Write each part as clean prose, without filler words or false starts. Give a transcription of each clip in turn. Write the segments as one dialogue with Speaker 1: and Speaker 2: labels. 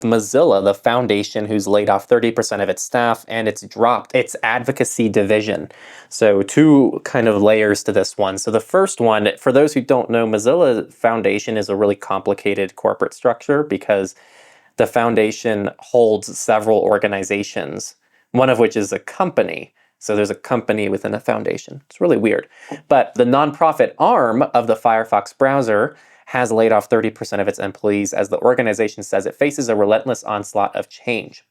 Speaker 1: Mozilla, the foundation, who's laid off 30% of its staff, and it's dropped its advocacy division. So two kind of layers to this one. So the first one, for those who don't know, Mozilla Foundation is a really complicated corporate structure because the foundation holds several organizations, one of which is a company. So there's a company within a foundation. It's really weird. But the nonprofit arm of the Firefox browser has laid off 30% of its employees as the organization says it faces a relentless onslaught of change.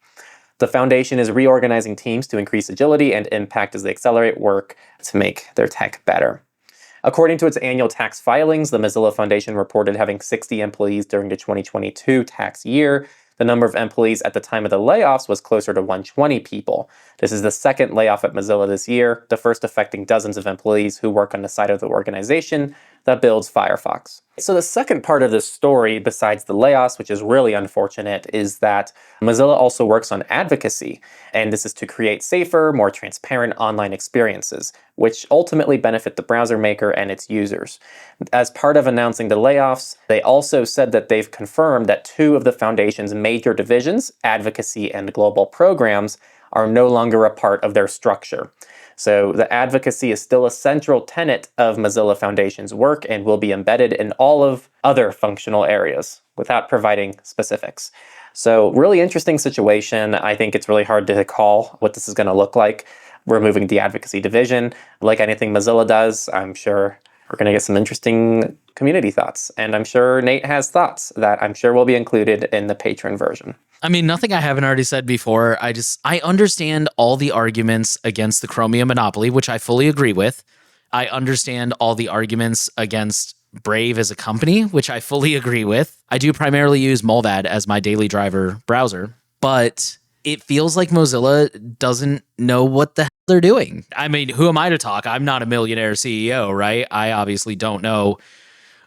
Speaker 1: The foundation is reorganizing teams to increase agility and impact as they accelerate work to make their tech better. According to its annual tax filings, the Mozilla Foundation reported having 60 employees during the 2022 tax year. The number of employees at the time of the layoffs was closer to 120 people. This is the second layoff at Mozilla this year, the first affecting dozens of employees who work on the side of the organization that builds Firefox. So the second part of this story, besides the layoffs, which is really unfortunate, is that Mozilla also works on advocacy. And this is to create safer, more transparent online experiences, which ultimately benefit the browser maker and its users. As part of announcing the layoffs, they also said that they've confirmed that two of the foundation's major divisions, advocacy and global programs, are no longer a part of their structure. So the advocacy is still a central tenet of Mozilla Foundation's work and will be embedded in all of other functional areas without providing specifics. So really interesting situation. I think it's really hard to call what this is going to look like. Removing the advocacy division. Like anything Mozilla does, I'm sure we're going to get some interesting community thoughts. And I'm sure Nate has thoughts that I'm sure will be included in the patron version.
Speaker 2: I mean, nothing I haven't already said before. I understand all the arguments against the Chromium monopoly, which I fully agree with. I understand all the arguments against Brave as a company, which I fully agree with. I do primarily use Mullvad as my daily driver browser, but it feels like Mozilla doesn't know what the hell they're doing. I mean, who am I to talk? I'm not a millionaire CEO, right? I obviously don't know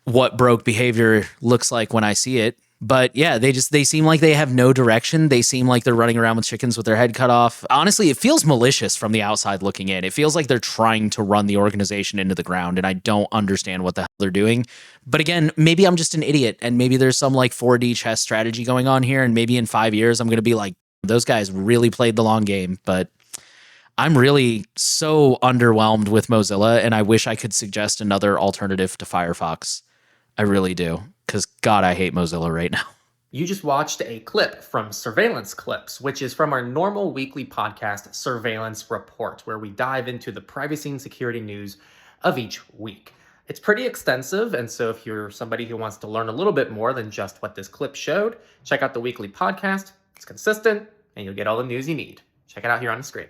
Speaker 2: what broke behavior looks like when I see it. But yeah, they seem like they have no direction. They seem like they're running around with chickens with their head cut off. Honestly, it feels malicious from the outside looking in. It feels like they're trying to run the organization into the ground, and I don't understand what the hell they're doing. But again, maybe I'm just an idiot, and maybe there's some like 4D chess strategy going on here, and maybe in 5 years I'm going to be like, those guys really played the long game. But I'm really so underwhelmed with Mozilla, and I wish I could suggest another alternative to Firefox. I really do. Because, God, I hate Mozilla right now.
Speaker 1: You just watched a clip from Surveillance Clips, which is from our normal weekly podcast, Surveillance Report, where we dive into the privacy and security news of each week. It's pretty extensive, and so if you're somebody who wants to learn a little bit more than just what this clip showed, check out the weekly podcast. It's consistent, and you'll get all the news you need. Check it out here on the screen.